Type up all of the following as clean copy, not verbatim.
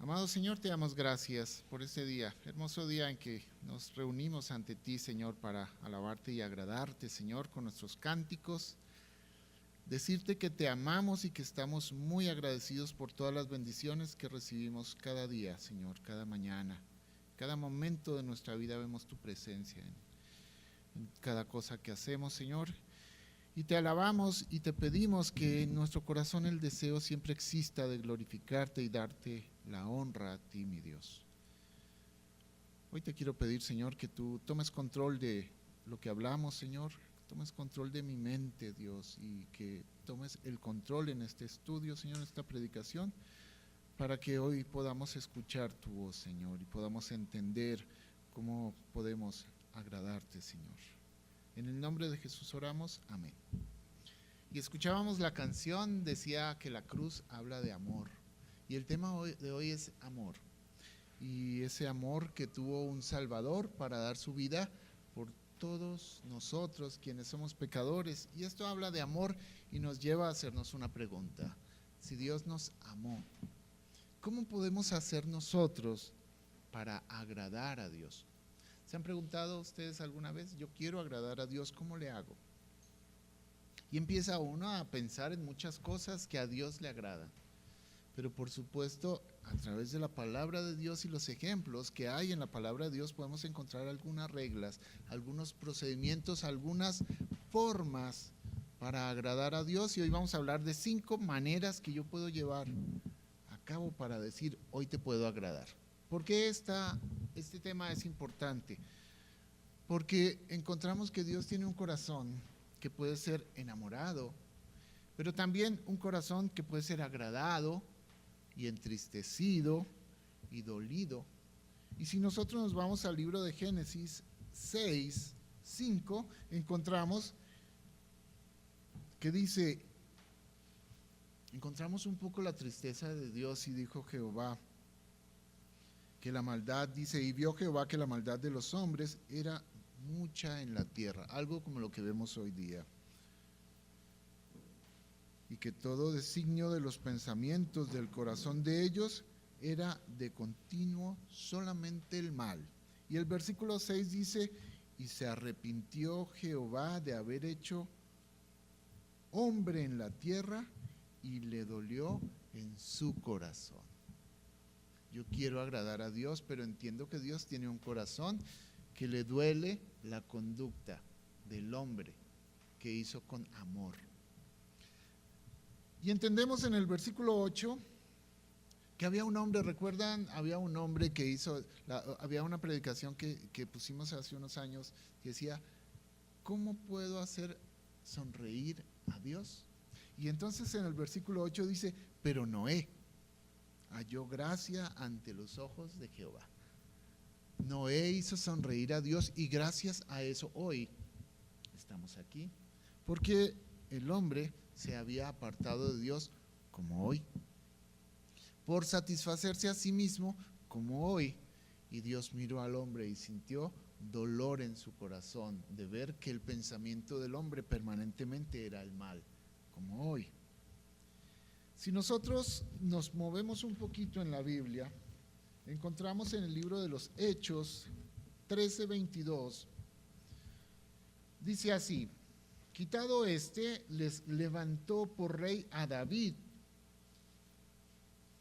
Amado Señor, te damos gracias por este día, hermoso día en que nos reunimos ante ti, Señor, para alabarte y agradarte, Señor, con nuestros cánticos. Decirte que te amamos y que estamos muy agradecidos por todas las bendiciones que recibimos cada día, Señor, cada mañana. Cada momento de nuestra vida vemos tu presencia en cada cosa que hacemos, Señor. Y te alabamos y te pedimos que en nuestro corazón el deseo siempre exista de glorificarte y darte la honra a ti, mi Dios. Hoy te quiero pedir, Señor, que tú tomes control de lo que hablamos, Señor. Tomes control de mi mente, Dios, y que tomes el control en este estudio, Señor, en esta predicación, para que hoy podamos escuchar tu voz, Señor, y podamos entender cómo podemos agradarte, Señor. En el nombre de Jesús oramos, amén. Y escuchábamos la canción, decía que la cruz habla de amor. Y el tema de hoy es amor. Y ese amor que tuvo un Salvador para dar su vida por todos nosotros quienes somos pecadores. Y esto habla de amor y nos lleva a hacernos una pregunta. Si Dios nos amó, ¿cómo podemos hacer nosotros para agradar a Dios? ¿Se han preguntado ustedes alguna vez? Yo quiero agradar a Dios, ¿cómo le hago? Y empieza uno a pensar en muchas cosas que a Dios le agradan. Pero por supuesto, a través de la palabra de Dios y los ejemplos que hay en la palabra de Dios, podemos encontrar algunas reglas, algunos procedimientos, algunas formas para agradar a Dios. Y hoy vamos a hablar de 5 maneras que yo puedo llevar a cabo para decir, hoy te puedo agradar. ¿Por qué este tema es importante? Porque encontramos que Dios tiene un corazón que puede ser enamorado, pero también un corazón que puede ser agradado y entristecido y dolido. Y si nosotros nos vamos al libro de Génesis 6, 5, encontramos que dice, encontramos un poco la tristeza de Dios y dijo Jehová, que la maldad, dice, y vio Jehová que la maldad de los hombres era mucha en la tierra, algo como lo que vemos hoy día. Y que todo designio de los pensamientos del corazón de ellos era de continuo solamente el mal. Y el versículo 6 dice, y se arrepintió Jehová de haber hecho hombre en la tierra y le dolió en su corazón. Yo quiero agradar a Dios, pero entiendo que Dios tiene un corazón que le duele la conducta del hombre que hizo con amor. Y entendemos en el versículo 8 que había un hombre, ¿recuerdan? Había un hombre que había una predicación que pusimos hace unos años que decía, ¿cómo puedo hacer sonreír a Dios? Y entonces en el versículo 8 dice, pero Noé halló gracia ante los ojos de Jehová. Noé hizo sonreír a Dios y gracias a eso hoy estamos aquí. Porque el hombre se había apartado de Dios como hoy, por satisfacerse a sí mismo como hoy. Y Dios miró al hombre y sintió dolor en su corazón de ver que el pensamiento del hombre permanentemente era el mal, como hoy. Si nosotros nos movemos un poquito en la Biblia, encontramos en el libro de los Hechos 13:22, dice así, quitado les levantó por rey a David,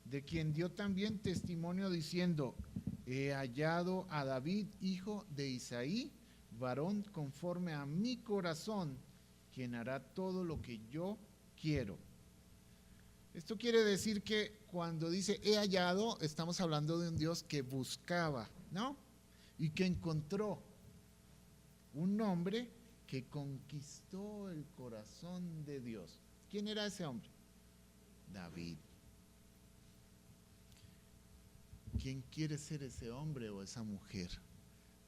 de quien dio también testimonio diciendo, he hallado a David, hijo de Isaí, varón conforme a mi corazón, quien hará todo lo que yo quiero. Esto quiere decir que cuando dice he hallado, estamos hablando de un Dios que buscaba, ¿no? Y que encontró un hombre que conquistó el corazón de Dios. ¿Quién era ese hombre? David. ¿Quién quiere ser ese hombre o esa mujer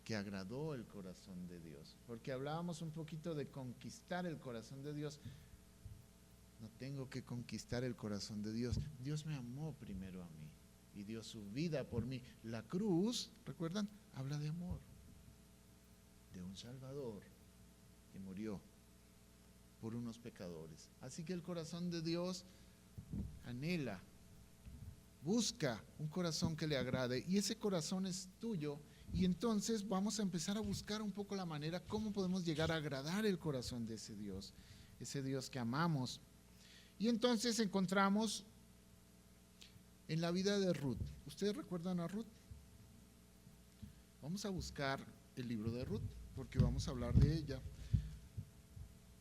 que agradó el corazón de Dios? Porque hablábamos un poquito de conquistar el corazón de Dios. No tengo que conquistar el corazón de Dios. Dios me amó primero a mí y dio su vida por mí. La cruz, ¿recuerdan? Habla de amor, de un Salvador que murió por unos pecadores. Así que el corazón de Dios anhela busca un corazón que le agrade y ese corazón es tuyo. Y entonces vamos a empezar a buscar un poco la manera cómo podemos llegar a agradar el corazón de ese Dios que amamos. Y entonces encontramos en la vida de Ruth. ¿Ustedes recuerdan a Ruth? Vamos a buscar el libro de Ruth porque vamos a hablar de ella.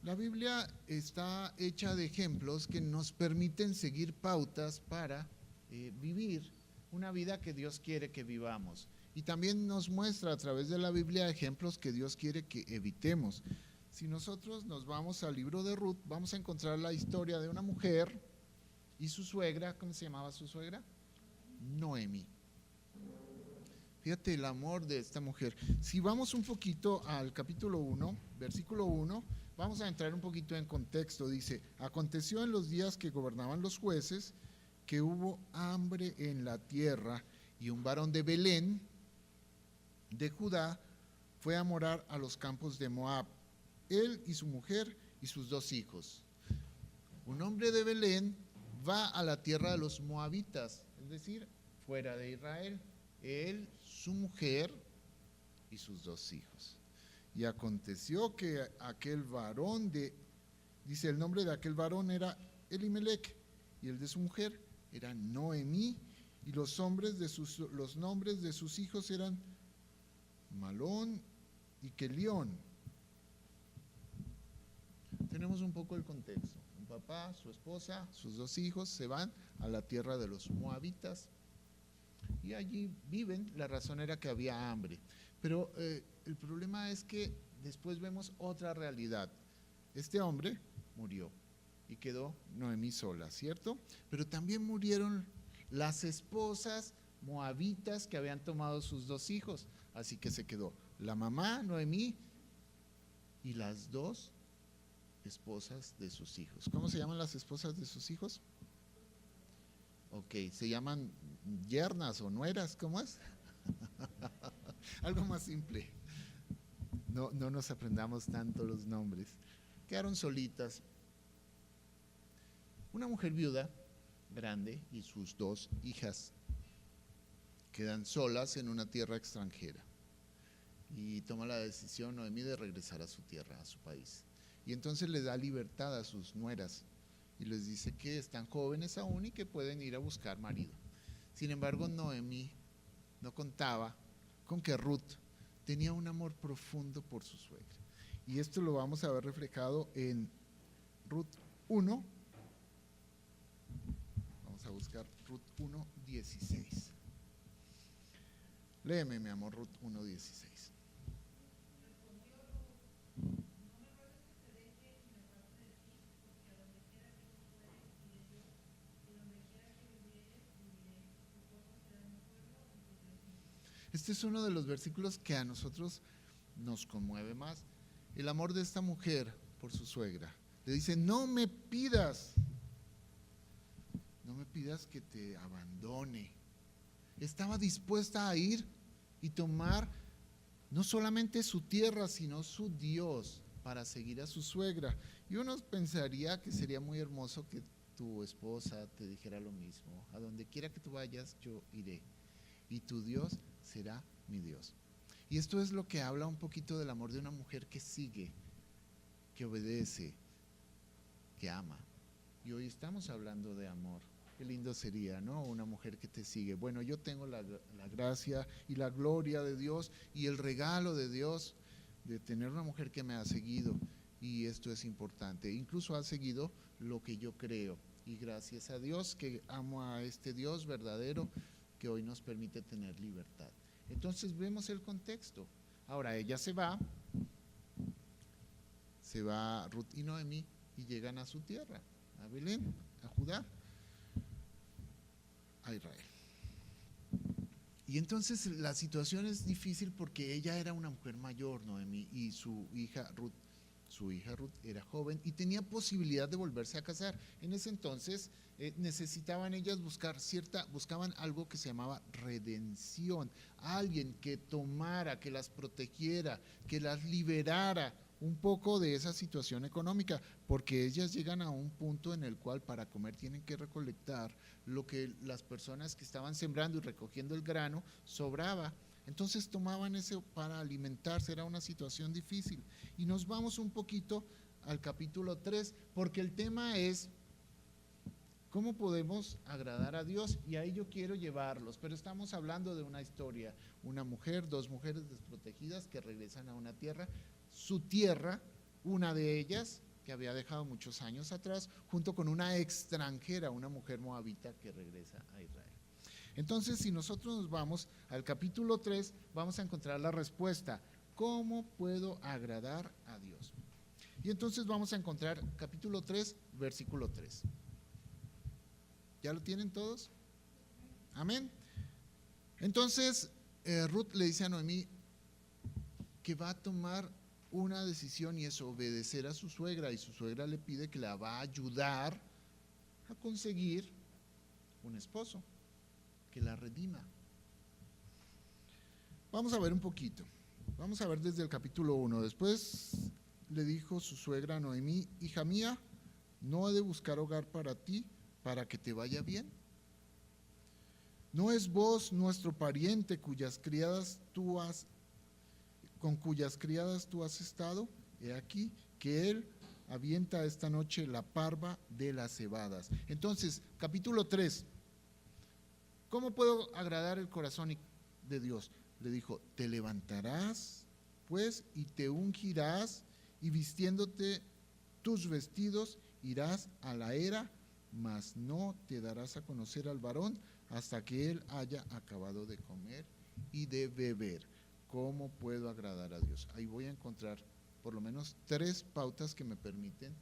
La Biblia está hecha de ejemplos que nos permiten seguir pautas para vivir una vida que Dios quiere que vivamos. Y también nos muestra a través de la Biblia ejemplos que Dios quiere que evitemos. Si nosotros nos vamos al libro de Ruth, vamos a encontrar la historia de una mujer y su suegra. ¿Cómo se llamaba su suegra? Noemi. Fíjate el amor de esta mujer. Si vamos un poquito al capítulo 1, versículo 1, vamos a entrar un poquito en contexto. Dice, aconteció en los días que gobernaban los jueces que hubo hambre en la tierra y un varón de Belén, de Judá, fue a morar a los campos de Moab, él y su mujer y sus 2 hijos. Un hombre de Belén va a la tierra de los moabitas, es decir, fuera de Israel. Él, su mujer y sus 2 hijos. Y aconteció que aquel varón dice el nombre de aquel varón era Elimelech, y el de su mujer era Noemí, y los nombres de sus hijos eran Malón y Kelión. Tenemos un poco el contexto. Un papá, su esposa, sus 2 hijos se van a la tierra de los moabitas y allí viven. La razón era que había hambre. Pero el problema es que después vemos otra realidad. Este hombre murió y quedó Noemí sola, ¿cierto? Pero también murieron las esposas moabitas que habían tomado sus 2 hijos. Así que se quedó la mamá, Noemí, y las 2 esposas de sus hijos. ¿Cómo se llaman las esposas de sus hijos? Ok, se llaman yernas o nueras, ¿cómo es? Algo más simple. No nos aprendamos tanto los nombres. Quedaron solitas. Una mujer viuda, grande, y sus 2 hijas quedan solas en una tierra extranjera. Y toma la decisión Noemí de regresar a su tierra, a su país. Y entonces le da libertad a sus nueras y les dice que están jóvenes aún y que pueden ir a buscar marido. Sin embargo, Noemí no contaba con que Ruth tenía un amor profundo por su suegra. Y esto lo vamos a ver reflejado en Ruth 1. Vamos a buscar Ruth 1:16. Léeme, mi amor, Ruth 1:16. Este es uno de los versículos que a nosotros nos conmueve más. El amor de esta mujer por su suegra. Le dice, no me pidas que te abandone. Estaba dispuesta a ir y tomar no solamente su tierra, sino su Dios para seguir a su suegra. Y uno pensaría que sería muy hermoso que tu esposa te dijera lo mismo. A donde quiera que tú vayas, yo iré. Y tu Dios será mi Dios. Y esto es lo que habla un poquito del amor de una mujer que sigue, que obedece, que ama. Y hoy estamos hablando de amor. Qué lindo sería, ¿no? Una mujer que te sigue. Bueno, yo tengo la gracia y la gloria de Dios y el regalo de Dios de tener una mujer que me ha seguido. Y esto es importante. Incluso ha seguido lo que yo creo. Y gracias a Dios que amo a este Dios verdadero que hoy nos permite tener libertad. Entonces vemos el contexto. Ahora ella se va Ruth y Noemí y llegan a su tierra, a Belén, a Judá, a Israel. Y entonces la situación es difícil porque ella era una mujer mayor, Noemí, y su hija Ruth era joven y tenía posibilidad de volverse a casar. En ese entonces necesitaban ellas buscaban algo que se llamaba redención, alguien que tomara, que las protegiera, que las liberara un poco de esa situación económica, porque ellas llegan a un punto en el cual para comer tienen que recolectar lo que las personas que estaban sembrando y recogiendo el grano sobraba. Entonces tomaban eso para alimentarse, era una situación difícil. Y nos vamos un poquito al capítulo 3, porque el tema es ¿cómo podemos agradar a Dios? Y ahí yo quiero llevarlos, pero estamos hablando de una historia, una mujer, dos mujeres desprotegidas que regresan a una tierra, su tierra, una de ellas que había dejado muchos años atrás, junto con una extranjera, una mujer moabita que regresa a Israel. Entonces, si nosotros nos vamos al capítulo 3, vamos a encontrar la respuesta, ¿cómo puedo agradar a Dios? Y entonces vamos a encontrar capítulo 3, versículo 3. ¿Ya lo tienen todos? Amén. Entonces, Ruth le dice a Noemí que va a tomar una decisión y es obedecer a su suegra, y su suegra le pide que la va a ayudar a conseguir un esposo que la redima. Vamos a ver un poquito. Vamos a ver desde el capítulo 1. Después le dijo su suegra a Noemí: hija mía, ¿no he de buscar hogar para ti, para que te vaya bien? ¿No es vos nuestro pariente con cuyas criadas tú has estado? He aquí que él avienta esta noche la parva de las cebadas. Entonces, capítulo 3, ¿cómo puedo agradar el corazón de Dios? Le dijo: te levantarás pues y te ungirás, y vistiéndote tus vestidos irás a la era, mas no te darás a conocer al varón hasta que él haya acabado de comer y de beber. ¿Cómo puedo agradar a Dios? Ahí voy a encontrar por lo menos 3 pautas que me permiten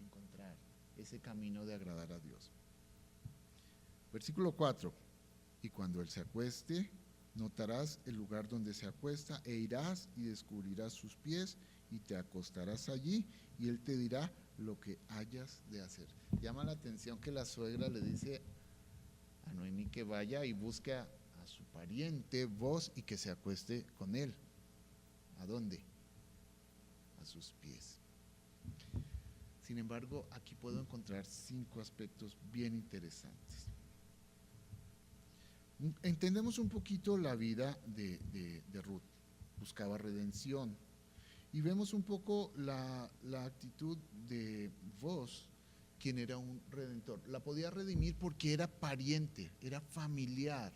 encontrar ese camino de agradar a Dios. Versículo 4, y cuando él se acueste, notarás el lugar donde se acuesta, e irás y descubrirás sus pies, y te acostarás allí, y él te dirá lo que hayas de hacer. Llama la atención que la suegra le dice a Noemí que vaya y busque a su pariente, vos, y que se acueste con él. ¿A dónde? A sus pies. Sin embargo, aquí puedo encontrar 5 aspectos bien interesantes. Entendemos un poquito la vida de Ruth. Buscaba redención. Y vemos un poco la actitud de Boaz, quien era un redentor. La podía redimir porque era pariente, era familiar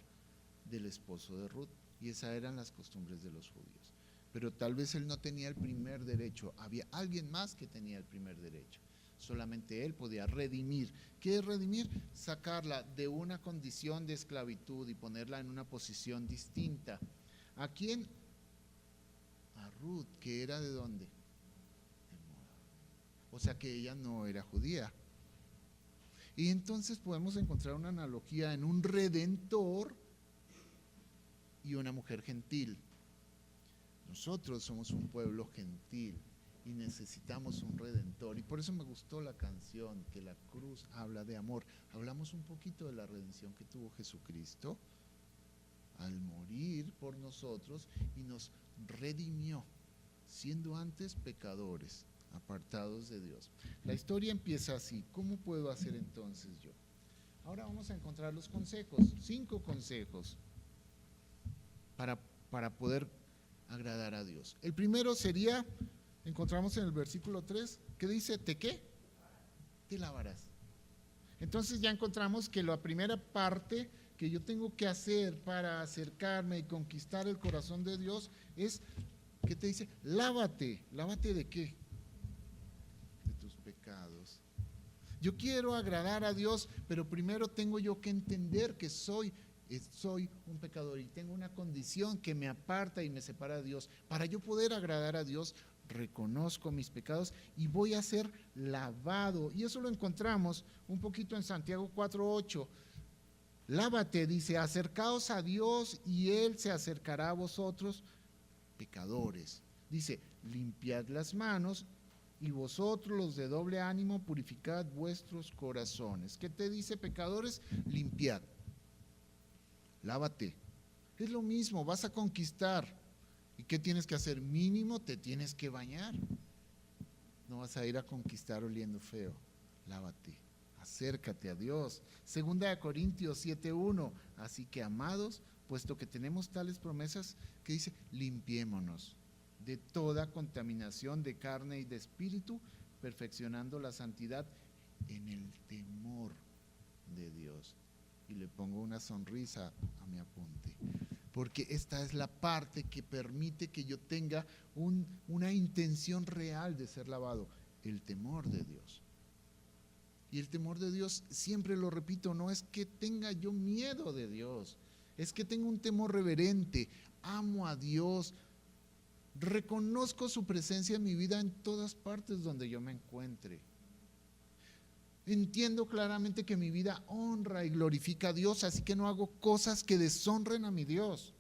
del esposo de Ruth, y esas eran las costumbres de los judíos. Pero tal vez él no tenía el primer derecho, había alguien más que tenía el primer derecho. Solamente él podía redimir. ¿Qué es redimir? Sacarla de una condición de esclavitud y ponerla en una posición distinta. ¿A quién? A Ruth, que era ¿de dónde? De Moab. O sea que ella no era judía. Y entonces podemos encontrar una analogía en un redentor y una mujer gentil. Nosotros somos un pueblo gentil y necesitamos un redentor, y por eso me gustó la canción, que la cruz habla de amor. Hablamos un poquito de la redención que tuvo Jesucristo al morir por nosotros y nos redimió, siendo antes pecadores, apartados de Dios. La historia empieza así. ¿Cómo puedo hacer entonces yo? Ahora vamos a encontrar los consejos, 5 consejos para poder agradar a Dios. El primero sería, encontramos en el versículo 3, que dice: ¿te qué? Te lavarás. Entonces ya encontramos que la primera parte que yo tengo que hacer para acercarme y conquistar el corazón de Dios es, ¿qué te dice? Lávate. ¿Lávate de qué? De tus pecados. Yo quiero agradar a Dios, pero primero tengo yo que entender que soy un pecador y tengo una condición que me aparta y me separa de Dios. Para yo poder agradar a Dios, reconozco mis pecados y voy a ser lavado. Y eso lo encontramos un poquito en Santiago 4:8. Lávate, dice: acercaos a Dios y Él se acercará a vosotros, pecadores. Dice: limpiad las manos, y vosotros los de doble ánimo, purificad vuestros corazones. ¿Qué te dice, pecadores? Limpiad. Lávate. Es lo mismo, vas a conquistar ¿Y qué tienes que hacer? Mínimo te tienes que bañar. No vas a ir a conquistar oliendo feo. Lávate, acércate a Dios. 2 Corintios 7:1. Así que, amados, puesto que tenemos tales promesas, que dice, limpiémonos de toda contaminación de carne y de espíritu, perfeccionando la santidad en el temor de Dios. Y le pongo una sonrisa a mi apunte, porque esta es la parte que permite que yo tenga una intención real de ser lavado, el temor de Dios. Y el temor de Dios, siempre lo repito, no es que tenga yo miedo de Dios, es que tengo un temor reverente, amo a Dios, reconozco su presencia en mi vida en todas partes donde yo me encuentre. Entiendo claramente que mi vida honra y glorifica a Dios, así que no hago cosas que deshonren a mi Dios.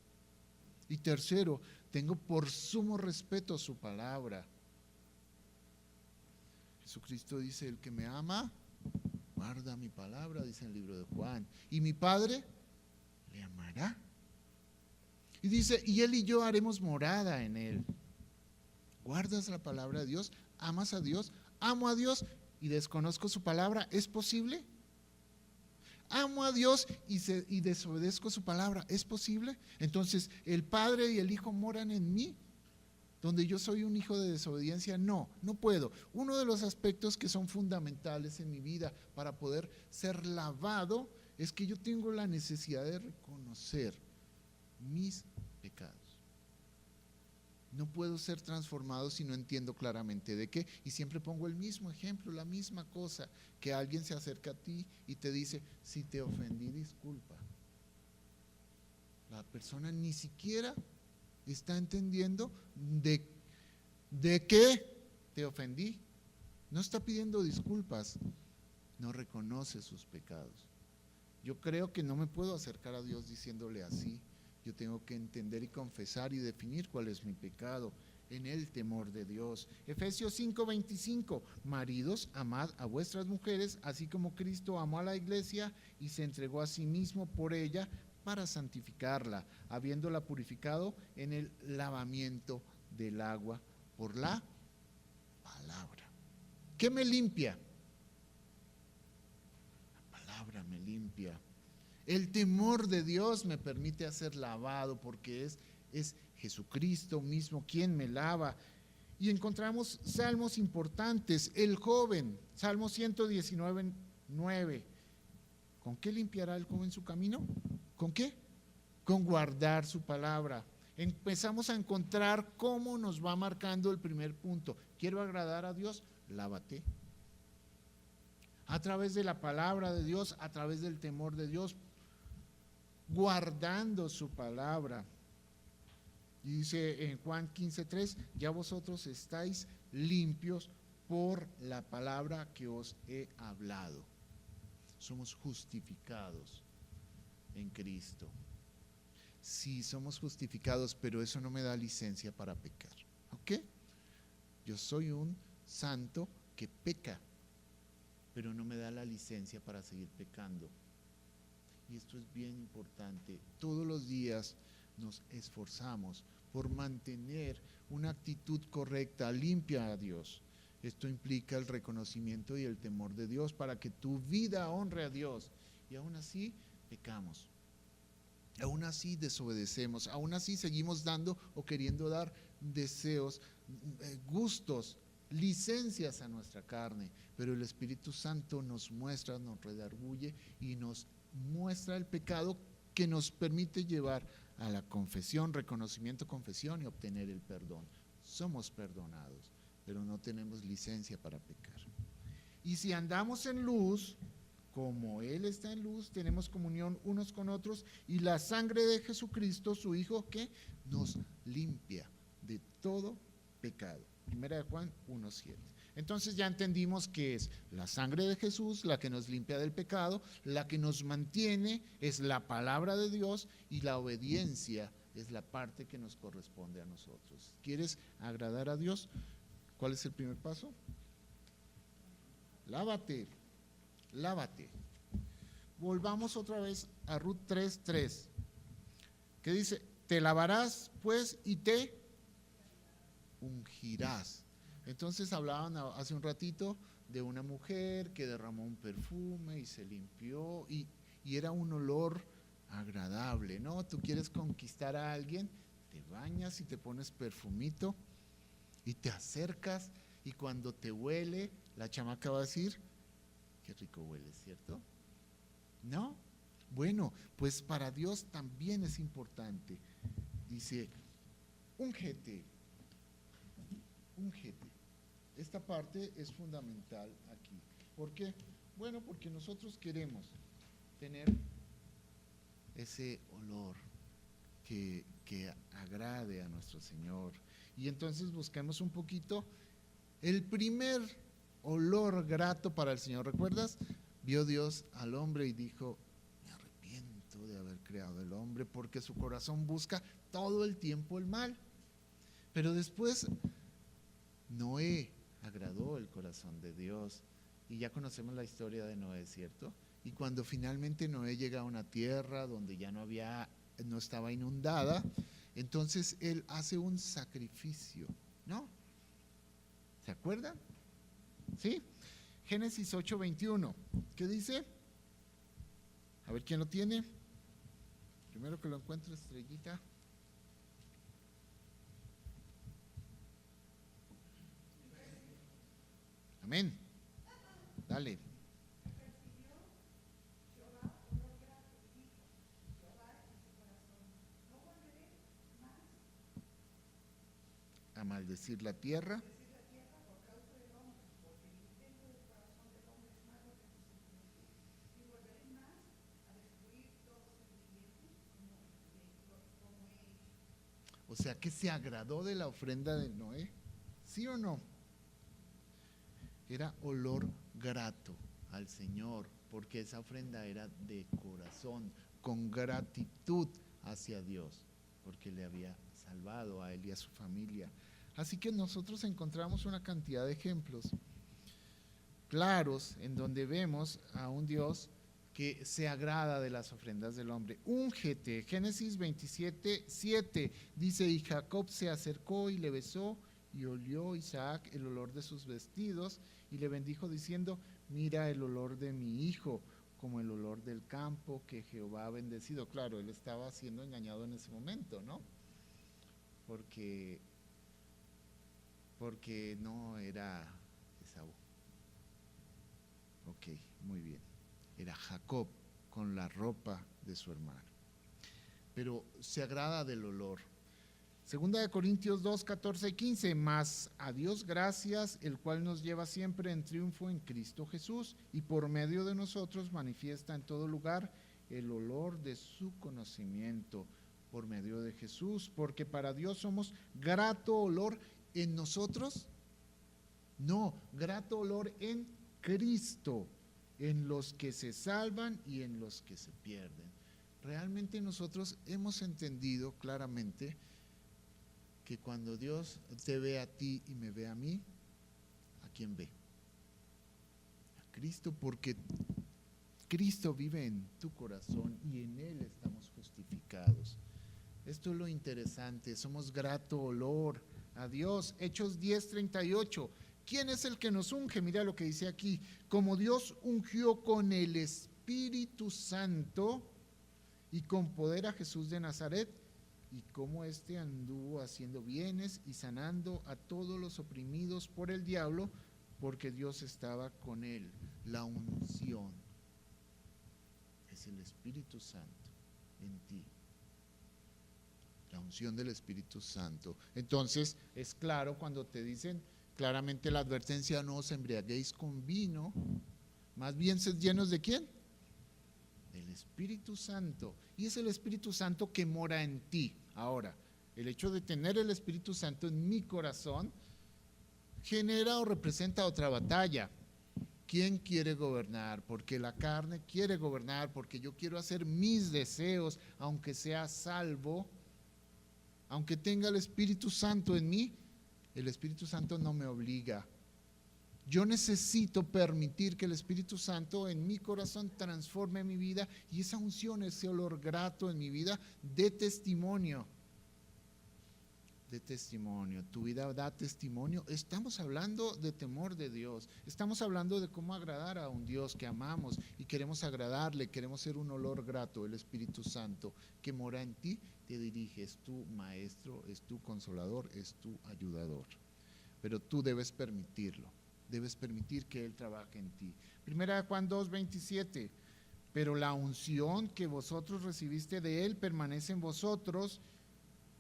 Y tercero, tengo por sumo respeto su palabra. Jesucristo dice, el que me ama, guarda mi palabra, dice en el libro de Juan. Y mi Padre le amará. Y dice, y él y yo haremos morada en él. ¿Guardas la palabra de Dios? ¿Amas a Dios? ¿Amo a Dios y desconozco su palabra? ¿Es posible? ¿Amo a Dios y desobedezco su palabra? ¿Es posible? Entonces, ¿el Padre y el Hijo moran en mí? ¿Donde yo soy un hijo de desobediencia? No, no puedo. Uno de los aspectos que son fundamentales en mi vida para poder ser lavado es que yo tengo la necesidad de reconocer mis pecados. No puedo ser transformado si no entiendo claramente de qué. Y siempre pongo el mismo ejemplo, la misma cosa, que alguien se acerca a ti y te dice, si te ofendí, disculpa. La persona ni siquiera está entendiendo de qué te ofendí. No está pidiendo disculpas, no reconoce sus pecados. Yo creo que no me puedo acercar a Dios diciéndole así. Yo tengo que entender y confesar y definir cuál es mi pecado en el temor de Dios. Efesios 5:25, maridos, amad a vuestras mujeres, así como Cristo amó a la iglesia y se entregó a sí mismo por ella para santificarla, habiéndola purificado en el lavamiento del agua por la palabra. ¿Qué me limpia? La palabra me limpia. El temor de Dios me permite ser lavado porque es Jesucristo mismo quien me lava. Y encontramos salmos importantes. El joven, Salmo 119:9. ¿Con qué limpiará el joven su camino? ¿Con qué? Con guardar su palabra. Empezamos a encontrar cómo nos va marcando el primer punto. ¿Quiero agradar a Dios? Lávate. A través de la palabra de Dios, a través del temor de Dios, guardando su palabra. Y dice en Juan 15:3, ya vosotros estáis limpios por la palabra que os he hablado. Somos justificados en Cristo. Sí, somos justificados, pero eso no me da licencia para pecar. ¿Ok? Yo soy un santo que peca, pero no me da la licencia para seguir pecando. Y esto es bien importante. Todos los días nos esforzamos por mantener una actitud correcta, limpia a Dios. Esto implica el reconocimiento y el temor de Dios para que tu vida honre a Dios. Y aún así pecamos. Aún así desobedecemos. Aún así seguimos dando o queriendo dar deseos, gustos, licencias a nuestra carne. Pero el Espíritu Santo nos muestra, nos redarguye y nos muestra el pecado que nos permite llevar a la confesión, reconocimiento, confesión y obtener el perdón. Somos perdonados, pero no tenemos licencia para pecar. Y si andamos en luz, como Él está en luz, tenemos comunión unos con otros y la sangre de Jesucristo, su Hijo, que nos limpia de todo pecado. 1 Juan 1:7. Entonces ya entendimos que es la sangre de Jesús la que nos limpia del pecado, la que nos mantiene es la palabra de Dios y la obediencia es la parte que nos corresponde a nosotros. ¿Quieres agradar a Dios? ¿Cuál es el primer paso? Lávate, lávate. Volvamos otra vez a Ruth 3:3, que dice, te lavarás pues y te ungirás. Entonces hablaban hace un ratito de una mujer que derramó un perfume y se limpió y era un olor agradable, ¿no? Tú quieres conquistar a alguien, te bañas y te pones perfumito y te acercas y cuando te huele, la chamaca va a decir, qué rico huele, ¿cierto? ¿No? Bueno, pues para Dios también es importante. Dice, úngete, úngete. Esta parte es fundamental aquí. ¿Por qué? Bueno, porque nosotros queremos tener ese olor que agrade a nuestro Señor. Y entonces buscamos un poquito el primer olor grato para el Señor. ¿Recuerdas? Vio Dios al hombre y dijo, me arrepiento de haber creado el hombre porque su corazón busca todo el tiempo el mal. Pero después Noé agradó el corazón de Dios y ya conocemos la historia de Noé, ¿cierto? Y cuando finalmente Noé llega a una tierra donde ya no estaba inundada, entonces él hace un sacrificio, ¿no? ¿Se acuerdan? ¿Sí? Génesis 8:21. ¿Qué dice? A ver quién lo tiene. Primero que lo encuentre, estrellita. Amén. Dale. A maldecir la tierra. O sea que se agradó de la ofrenda de Noé. ¿Sí o no? Era olor grato al Señor, porque esa ofrenda era de corazón, con gratitud hacia Dios, porque le había salvado a él y a su familia. Así que nosotros encontramos una cantidad de ejemplos claros en donde vemos a un Dios que se agrada de las ofrendas del hombre. Úngete, Génesis 27:7 dice, y Jacob se acercó y le besó, y olió Isaac el olor de sus vestidos, y le bendijo diciendo, mira el olor de mi hijo, como el olor del campo que Jehová ha bendecido. Claro, él estaba siendo engañado en ese momento, ¿no? Porque no era Esaú. Ok, muy bien. Era Jacob con la ropa de su hermano. Pero se agrada del olor. Segunda de Corintios 2:14-15, mas a Dios gracias, el cual nos lleva siempre en triunfo en Cristo Jesús, y por medio de nosotros manifiesta en todo lugar el olor de su conocimiento por medio de Jesús, porque para Dios somos grato olor en nosotros, no, grato olor en Cristo, en los que se salvan y en los que se pierden. Realmente nosotros hemos entendido claramente que cuando Dios te ve a ti y me ve a mí, ¿a quién ve? A Cristo, porque Cristo vive en tu corazón y en Él estamos justificados. Esto es lo interesante, somos grato olor a Dios. Hechos 10:38. ¿Quién es el que nos unge? Mira lo que dice aquí. Como Dios ungió con el Espíritu Santo y con poder a Jesús de Nazaret, y cómo éste anduvo haciendo bienes y sanando a todos los oprimidos por el diablo, porque Dios estaba con él. La unción es el Espíritu Santo en ti. La unción del Espíritu Santo. Entonces, es claro cuando te dicen claramente la advertencia, no os embriaguéis con vino, más bien sed llenos ¿de quién? Del Espíritu Santo. Y es el Espíritu Santo que mora en ti. Ahora, el hecho de tener el Espíritu Santo en mi corazón genera o representa otra batalla. ¿Quién quiere gobernar? Porque la carne quiere gobernar, porque yo quiero hacer mis deseos, aunque sea salvo, aunque tenga el Espíritu Santo en mí, el Espíritu Santo no me obliga. Yo necesito permitir que el Espíritu Santo en mi corazón transforme mi vida, y esa unción, ese olor grato en mi vida, dé testimonio de testimonio, tu vida da testimonio. Estamos hablando de temor de Dios, estamos hablando de cómo agradar a un Dios que amamos y queremos agradarle, queremos ser un olor grato. El Espíritu Santo que mora en ti te dirige, es tu maestro, es tu consolador, es tu ayudador, pero tú debes permitirlo, debes permitir que Él trabaje en ti. Primera de Juan 2:27, pero la unción que vosotros recibiste de Él permanece en vosotros.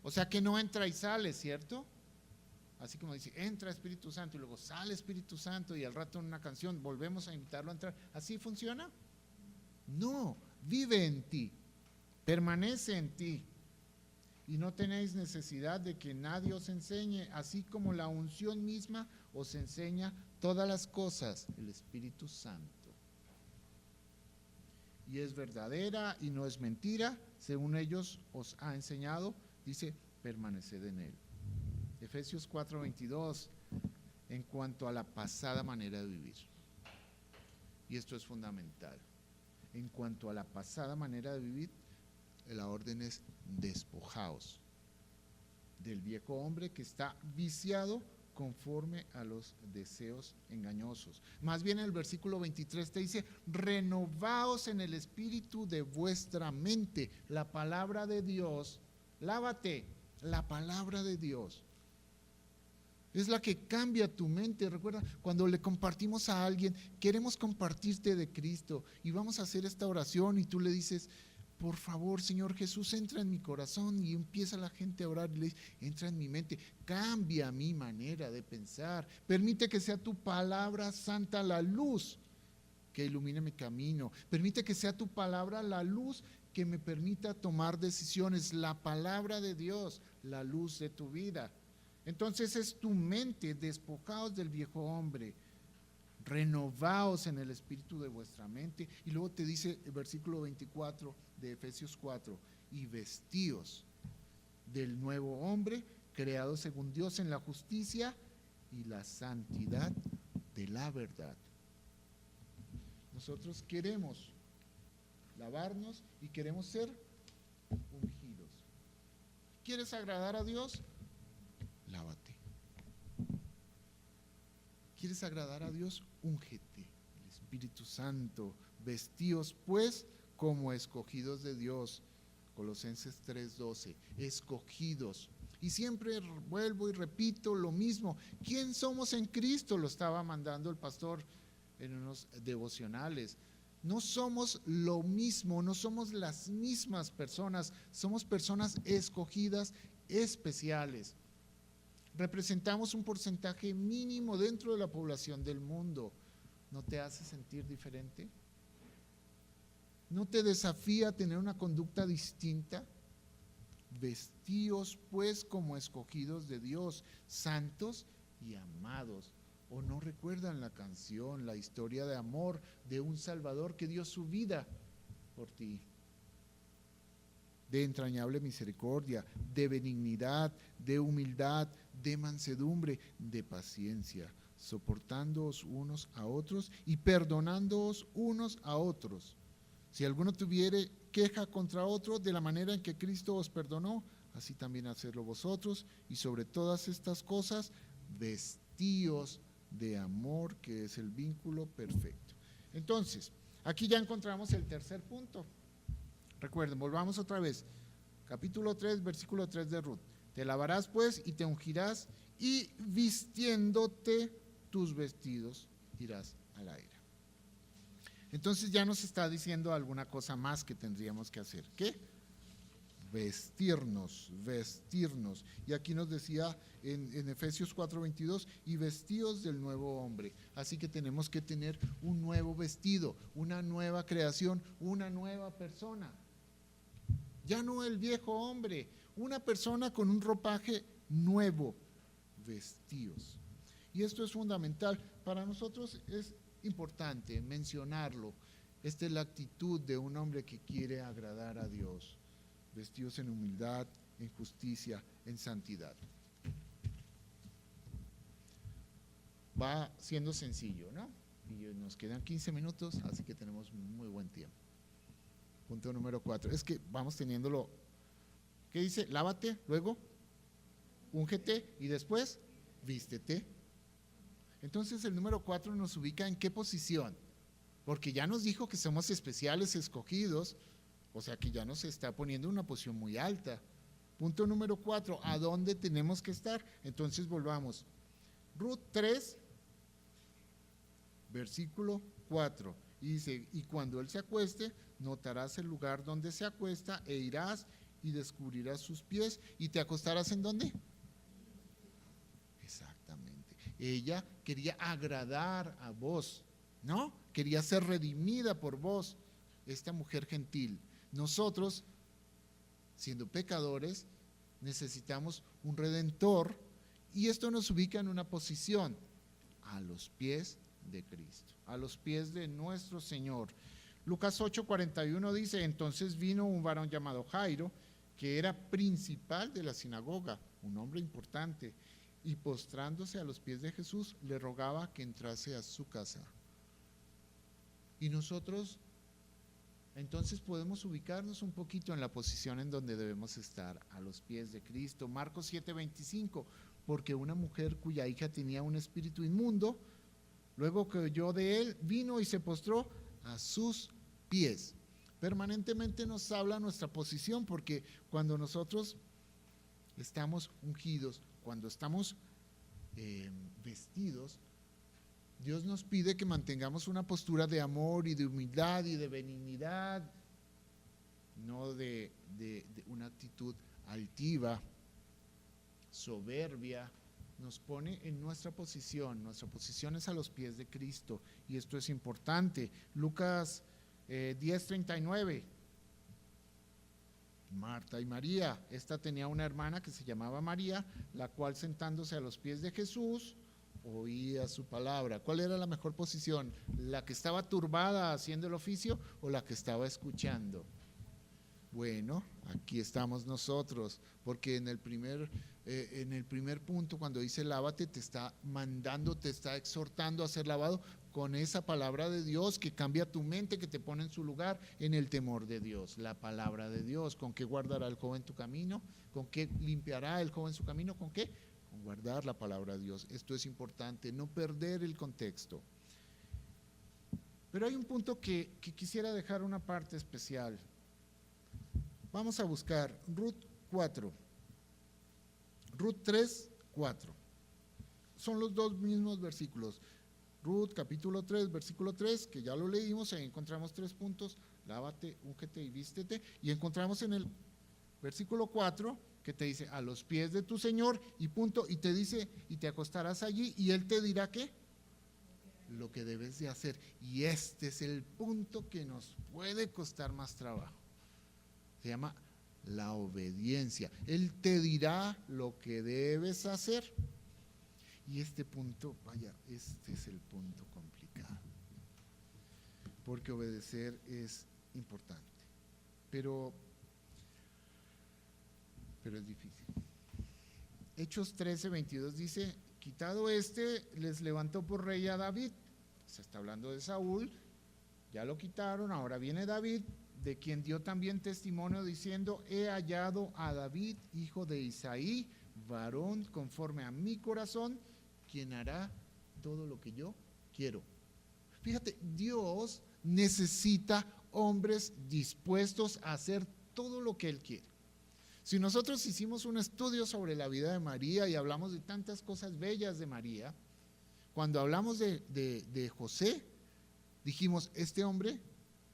O sea que no entra y sale, ¿cierto? Así como dice, entra Espíritu Santo y luego sale Espíritu Santo y al rato en una canción volvemos a invitarlo a entrar. ¿Así funciona? No, vive en ti, permanece en ti y no tenéis necesidad de que nadie os enseñe, así como la unción misma os enseña todas las cosas, el Espíritu Santo. Y es verdadera y no es mentira, según ellos os ha enseñado. Dice, permaneced en Él. Efesios 4:22, en cuanto a la pasada manera de vivir. Y esto es fundamental. En cuanto a la pasada manera de vivir, la orden es despojaos del viejo hombre que está viciado conforme a los deseos engañosos. Más bien el versículo 23 te dice, renovaos en el espíritu de vuestra mente. La palabra de Dios, lávate, la palabra de Dios es la que cambia tu mente. Recuerda, cuando le compartimos a alguien, queremos compartirte de Cristo y vamos a hacer esta oración y tú le dices, por favor, Señor Jesús, entra en mi corazón, y empieza la gente a orar y le dice, entra en mi mente, cambia mi manera de pensar, permite que sea tu palabra santa la luz que ilumine mi camino, permite que sea tu palabra la luz que me permita tomar decisiones, la palabra de Dios, la luz de tu vida. Entonces es tu mente, despojaos del viejo hombre, renovaos en el espíritu de vuestra mente. Y luego te dice el versículo 24 de Efesios 4, y vestíos del nuevo hombre, creado según Dios en la justicia y la santidad de la verdad. Nosotros queremos lavarnos y queremos ser ungidos. ¿Quieres agradar a Dios? Lávate. ¿Quieres agradar a Dios? Úngete. El Espíritu Santo. Vestíos pues como escogidos de Dios. Colosenses 3:12. Escogidos. Y siempre vuelvo y repito lo mismo. ¿Quién somos en Cristo? Lo estaba mandando el pastor en unos devocionales. No somos lo mismo, no somos las mismas personas, somos personas escogidas, especiales. Representamos un porcentaje mínimo dentro de la población del mundo. ¿No te hace sentir diferente? ¿No te desafía a tener una conducta distinta? Vestíos pues como escogidos de Dios, santos y amados. ¿O no recuerdan la canción, la historia de amor de un Salvador que dio su vida por ti? De entrañable misericordia, de benignidad, de humildad, de mansedumbre, de paciencia, soportándoos unos a otros y perdonándoos unos a otros. Si alguno tuviere queja contra otro, de la manera en que Cristo os perdonó, así también hacedlo vosotros. Y sobre todas estas cosas, vestíos de amor, que es el vínculo perfecto. Entonces, aquí ya encontramos el tercer punto. Recuerden, volvamos otra vez. Capítulo 3, versículo 3 de Ruth. Te lavarás pues y te ungirás, y vistiéndote tus vestidos irás a la era. Entonces ya nos está diciendo alguna cosa más que tendríamos que hacer. ¿Qué? Vestirnos. Y aquí nos decía en Efesios 4:22, y vestidos del nuevo hombre. Así que tenemos que tener un nuevo vestido, una nueva creación, una nueva persona. Ya no el viejo hombre, una persona con un ropaje nuevo, vestidos. Y esto es fundamental. Para nosotros es importante mencionarlo. Esta es la actitud de un hombre que quiere agradar a Dios. Vestidos en humildad, en justicia, en santidad. Va siendo sencillo, ¿no? Y nos quedan 15 minutos, así que tenemos muy buen tiempo. Punto número 4. Es que vamos teniéndolo. ¿Qué dice? Lávate, luego úngete y después vístete. Entonces el número 4 nos ubica en qué posición, porque ya nos dijo que somos especiales, escogidos, o sea que ya nos está poniendo en una posición muy alta. Punto número 4, ¿a dónde tenemos que estar? Entonces volvamos. Ruth 3, versículo 4, y dice, y cuando él se acueste, notarás el lugar donde se acuesta e irás y descubrirás sus pies y te acostarás ¿en dónde? Exactamente. Ella quería agradar a vos, ¿no? Quería ser redimida por vos, esta mujer gentil. Nosotros, siendo pecadores, necesitamos un redentor y esto nos ubica en una posición a los pies de Cristo, a los pies de nuestro Señor. Lucas 8:41 dice, entonces vino un varón llamado Jairo, que era principal de la sinagoga, un hombre importante, y postrándose a los pies de Jesús, le rogaba que entrase a su casa. Y nosotros entonces podemos ubicarnos un poquito en la posición en donde debemos estar, a los pies de Cristo. Marcos 7:25, porque una mujer cuya hija tenía un espíritu inmundo, luego que oyó de él, vino y se postró a sus pies. Permanentemente nos habla nuestra posición, porque cuando nosotros estamos ungidos, cuando estamos vestidos, Dios nos pide que mantengamos una postura de amor y de humildad y de benignidad, no de una actitud altiva, soberbia. Nos pone en nuestra posición es a los pies de Cristo, y esto es importante. Lucas 10:39, Marta y María, esta tenía una hermana que se llamaba María, la cual sentándose a los pies de Jesús, oía su palabra. ¿Cuál era la mejor posición? ¿La que estaba turbada haciendo el oficio o la que estaba escuchando? Bueno, aquí estamos nosotros, porque en el primer punto, cuando dice lávate, te está mandando, te está exhortando a ser lavado con esa palabra de Dios que cambia tu mente, que te pone en su lugar en el temor de Dios. La palabra de Dios. ¿Con qué guardará el joven tu camino? ¿Con qué limpiará el joven su camino? ¿Con qué? Con guardar la palabra de Dios. Esto es importante, no perder el contexto. Pero hay un punto que quisiera dejar una parte especial. Vamos a buscar Ruth 4, Ruth 3, 4. Son los dos mismos versículos. Ruth capítulo 3, versículo 3, que ya lo leímos, ahí encontramos 3 puntos, lávate, úngete y vístete, y encontramos en el versículo 4, que te dice, a los pies de tu Señor, y punto, y te dice, y te acostarás allí, y Él te dirá ¿qué? Lo que debes de hacer. Y este es el punto que nos puede costar más trabajo. Se llama la obediencia. Él te dirá lo que debes hacer. Y este punto, vaya, este es el punto complicado. Porque obedecer es importante. Pero es difícil. Hechos 13:22 dice, quitado les levantó por rey a David. Se está hablando de Saúl, ya lo quitaron, ahora viene David, de quien dio también testimonio diciendo, he hallado a David, hijo de Isaí, varón conforme a mi corazón, quien hará todo lo que yo quiero. Fíjate, Dios necesita hombres dispuestos a hacer todo lo que Él quiere. Si nosotros hicimos un estudio sobre la vida de María y hablamos de tantas cosas bellas de María, cuando hablamos de José, dijimos, este hombre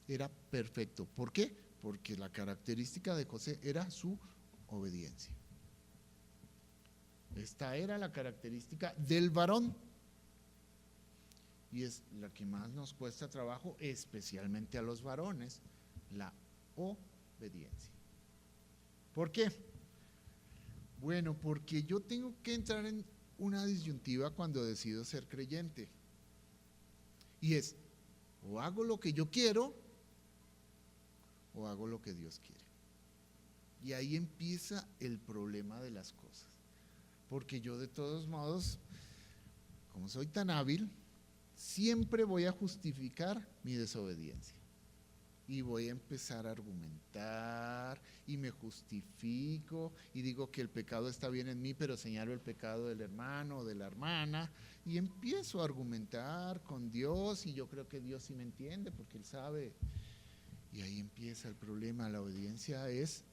era perfecto. ¿Por qué? Porque la característica de José era su obediencia. Esta era la característica del varón. Y es la que más nos cuesta trabajo, especialmente a los varones, la obediencia. ¿Por qué? Bueno, porque yo tengo que entrar en una disyuntiva cuando decido ser creyente. Y es, o hago lo que yo quiero, o hago lo que Dios quiere. Y ahí empieza el problema de las cosas. Porque yo de todos modos, como soy tan hábil, siempre voy a justificar mi desobediencia. Y voy a empezar a argumentar y me justifico y digo que el pecado está bien en mí, pero señalo el pecado del hermano o de la hermana y empiezo a argumentar con Dios y yo creo que Dios sí me entiende porque Él sabe. Y ahí empieza el problema. La obediencia es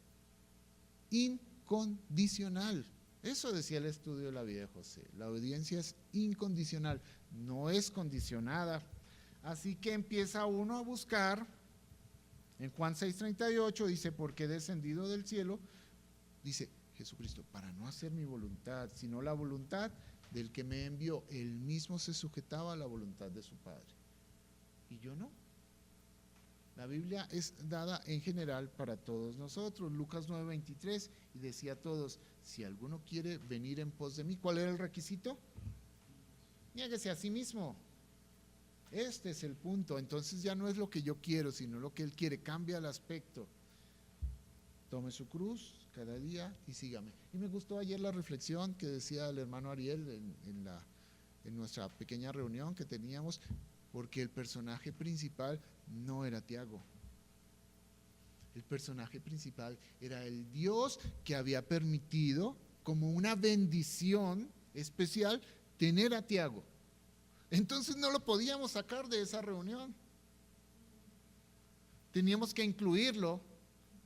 incondicional. Eso decía el estudio de la vida de José. La obediencia es incondicional, no es condicionada. Así que empieza uno a buscar. En Juan 6:38 dice, porque he descendido del cielo, dice Jesucristo, para no hacer mi voluntad, sino la voluntad del que me envió. Él mismo se sujetaba a la voluntad de su Padre. Y yo no. La Biblia es dada en general para todos nosotros. Lucas 9:23, y decía a todos, si alguno quiere venir en pos de mí, ¿cuál era el requisito? Niéguese a sí mismo. Este es el punto. Entonces ya no es lo que yo quiero, sino lo que Él quiere. Cambia el aspecto. Tome su cruz cada día y sígame. Y me gustó ayer la reflexión que decía el hermano Ariel en nuestra pequeña reunión que teníamos, porque el personaje principal no era Tiago. El personaje principal era el Dios que había permitido, como una bendición especial, tener a Tiago. Entonces no lo podíamos sacar de esa reunión. Teníamos que incluirlo,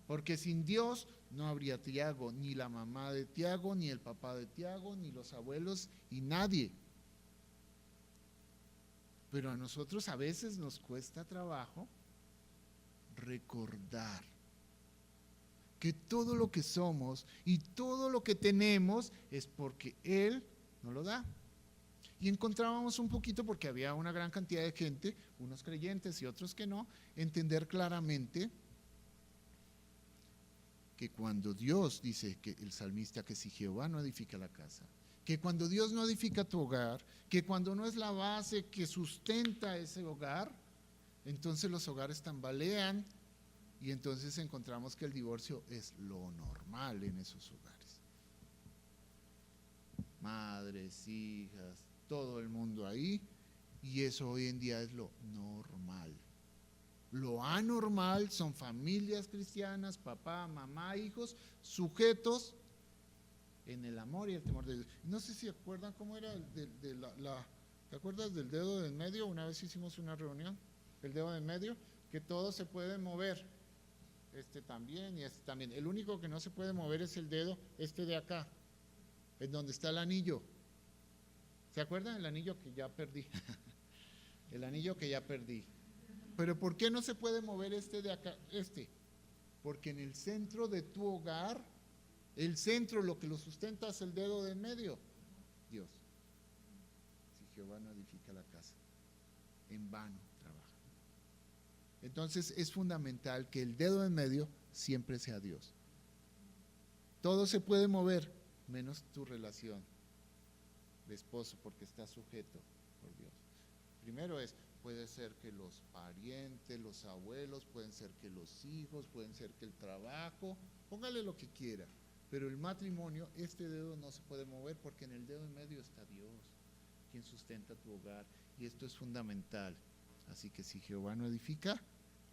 porque sin Dios no habría Tiago, ni la mamá de Tiago, ni el papá de Tiago, ni los abuelos, y nadie. Pero a nosotros a veces nos cuesta trabajo recordar que todo lo que somos y todo lo que tenemos es porque Él nos lo da. Y encontrábamos un poquito, porque había una gran cantidad de gente, unos creyentes y otros que no, entender claramente que cuando Dios dice, que el salmista, que si Jehová no edifica la casa, que cuando Dios no edifica tu hogar, que cuando no es la base que sustenta ese hogar, entonces los hogares tambalean y entonces encontramos que el divorcio es lo normal en esos hogares. Madres, hijas, todo el mundo ahí, y eso hoy en día es lo normal. Lo anormal son familias cristianas, papá, mamá, hijos, sujetos en el amor y el temor de Dios. No sé si acuerdan cómo era ¿te acuerdas del dedo del medio? Una vez hicimos una reunión, el dedo del medio, que todo se puede mover, este también y este también. El único que no se puede mover es el dedo, este de acá, en donde está el anillo. ¿Se acuerdan? El anillo que ya perdí. El anillo que ya perdí. Pero ¿por qué no se puede mover este de acá? Porque en el centro de tu hogar, el centro, lo que lo sustenta es el dedo del medio. Dios. Si Jehová no edifica la casa, en vano trabaja. Entonces es fundamental que el dedo del medio siempre sea Dios. Todo se puede mover, menos tu relación de esposo, porque está sujeto por Dios. Primero puede ser que los parientes, los abuelos, pueden ser que los hijos, pueden ser que el trabajo, póngale lo que quiera, pero el matrimonio, este dedo no se puede mover porque en el dedo en medio está Dios, quien sustenta tu hogar, y esto es fundamental. Así que si Jehová no edifica,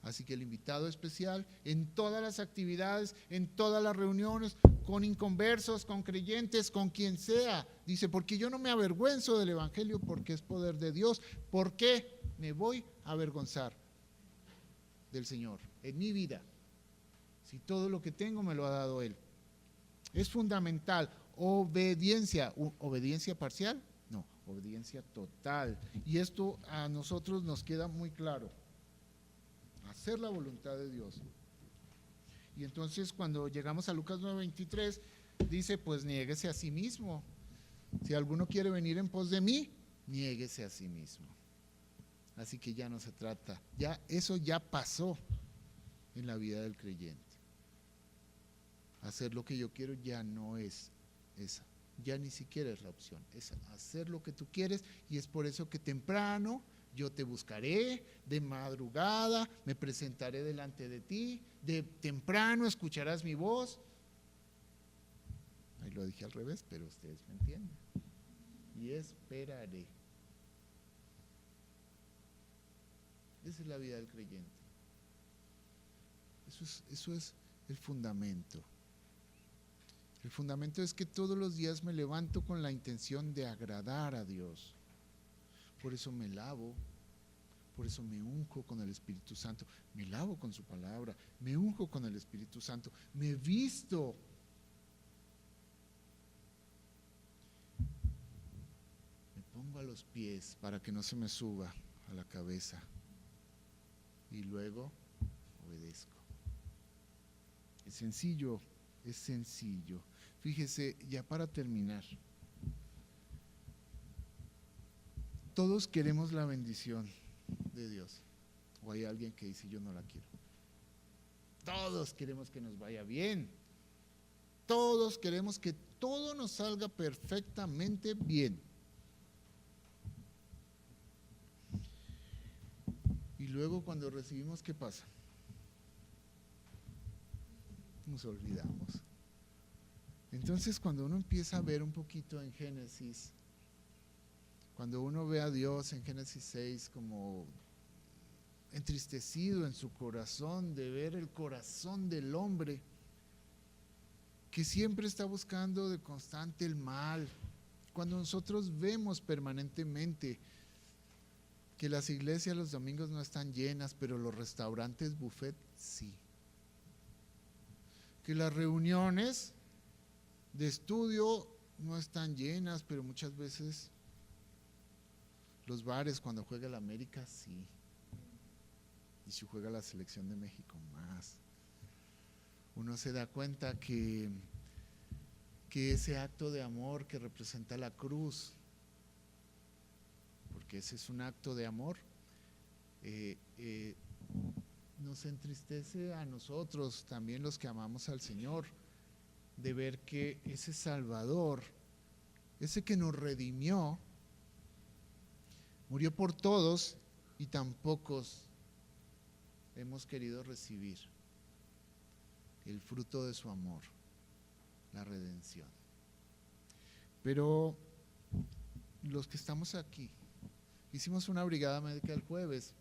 así que el invitado especial en todas las actividades, en todas las reuniones, con inconversos, con creyentes, con quien sea, dice, porque yo no me avergüenzo del evangelio porque es poder de Dios. ¿Por qué me voy a avergonzar del Señor en mi vida? Si todo lo que tengo me lo ha dado Él. Es fundamental. Obediencia. ¿Obediencia parcial? No, obediencia total. Y esto a nosotros nos queda muy claro. Hacer la voluntad de Dios. Y entonces cuando llegamos a Lucas 9:23, dice, pues niéguese a sí mismo. Si alguno quiere venir en pos de mí, niéguese a sí mismo. Así que ya no se trata, ya eso ya pasó en la vida del creyente. Hacer lo que yo quiero ya no es esa, ya ni siquiera es la opción, es hacer lo que tú quieres, y es por eso que temprano yo te buscaré, de madrugada me presentaré delante de ti, de temprano escucharás mi voz. Ahí lo dije al revés, pero ustedes me entienden. Y esperaré. Esa es la vida del creyente. Eso es el fundamento. El fundamento es que todos los días me levanto con la intención de agradar a Dios. Por eso me lavo, por eso me unjo con el Espíritu Santo, me lavo con su palabra, me unjo con el Espíritu Santo, me visto. Me pongo a los pies para que no se me suba a la cabeza y luego obedezco. Es sencillo, es sencillo. Fíjese, ya para terminar, todos queremos la bendición de Dios. ¿O hay alguien que dice yo no la quiero? Todos queremos que nos vaya bien. Todos queremos que todo nos salga perfectamente bien. Y luego cuando recibimos, ¿qué pasa? Nos olvidamos. Entonces cuando uno empieza a ver un poquito en Génesis, cuando uno ve a Dios en Génesis 6 como entristecido en su corazón de ver el corazón del hombre que siempre está buscando de constante el mal, cuando nosotros vemos permanentemente que las iglesias los domingos no están llenas, pero los restaurantes buffet sí, que las reuniones de estudio no están llenas, pero muchas veces los bares cuando juega la América sí, y si juega la selección de México más. Uno se da cuenta que ese acto de amor que representa la cruz, porque ese es un acto de amor, nos entristece a nosotros, también los que amamos al Señor, de ver que ese Salvador, ese que nos redimió, murió por todos y tan pocos hemos querido recibir el fruto de su amor, la redención. Pero los que estamos aquí, hicimos una brigada médica el jueves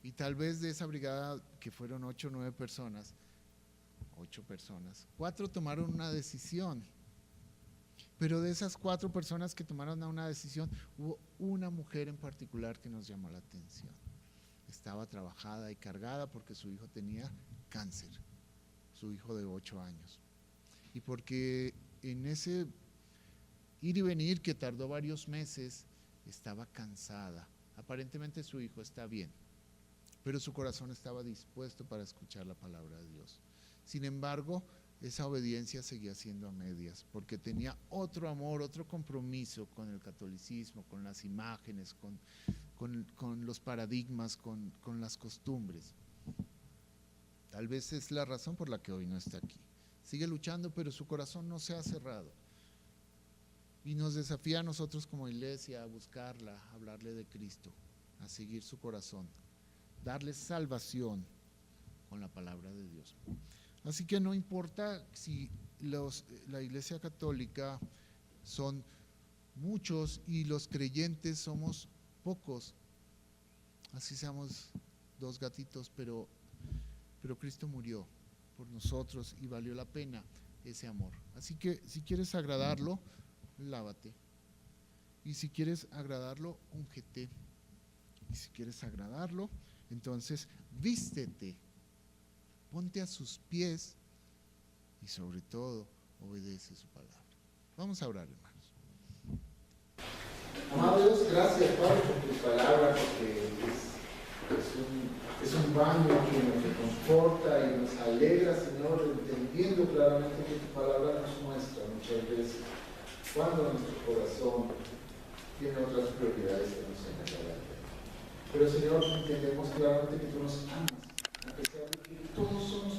y tal vez de esa brigada que fueron 8 o 9 personas, 8 personas, 4 tomaron una decisión. Pero de esas 4 personas que tomaron una decisión, hubo una mujer en particular que nos llamó la atención. Estaba trabajada y cargada porque su hijo tenía cáncer, su hijo de 8 años. Y porque en ese ir y venir que tardó varios meses, estaba cansada. Aparentemente su hijo está bien, pero su corazón estaba dispuesto para escuchar la palabra de Dios. Sin embargo, esa obediencia seguía siendo a medias, porque tenía otro amor, otro compromiso con el catolicismo, con las imágenes, con los paradigmas, con las costumbres. Tal vez es la razón por la que hoy no está aquí. Sigue luchando, pero su corazón no se ha cerrado. Y nos desafía a nosotros como iglesia a buscarla, a hablarle de Cristo, a seguir su corazón, darle salvación con la palabra de Dios. Así que no importa si la Iglesia Católica son muchos y los creyentes somos pocos, así seamos 2 gatitos, pero Cristo murió por nosotros y valió la pena ese amor. Así que si quieres agradarlo, lávate. Y si quieres agradarlo, úngete. Y si quieres agradarlo, entonces vístete. Ponte a sus pies y sobre todo obedece su palabra. Vamos a orar, hermanos. Amado Dios, gracias Padre por tu palabra, porque es un baño que nos reconforta y nos alegra, Señor, entendiendo claramente que tu palabra nos muestra muchas veces cuando nuestro corazón tiene otras prioridades que nos señalan. Pero Señor, entendemos claramente que tú nos amas, a pesar de que todos somos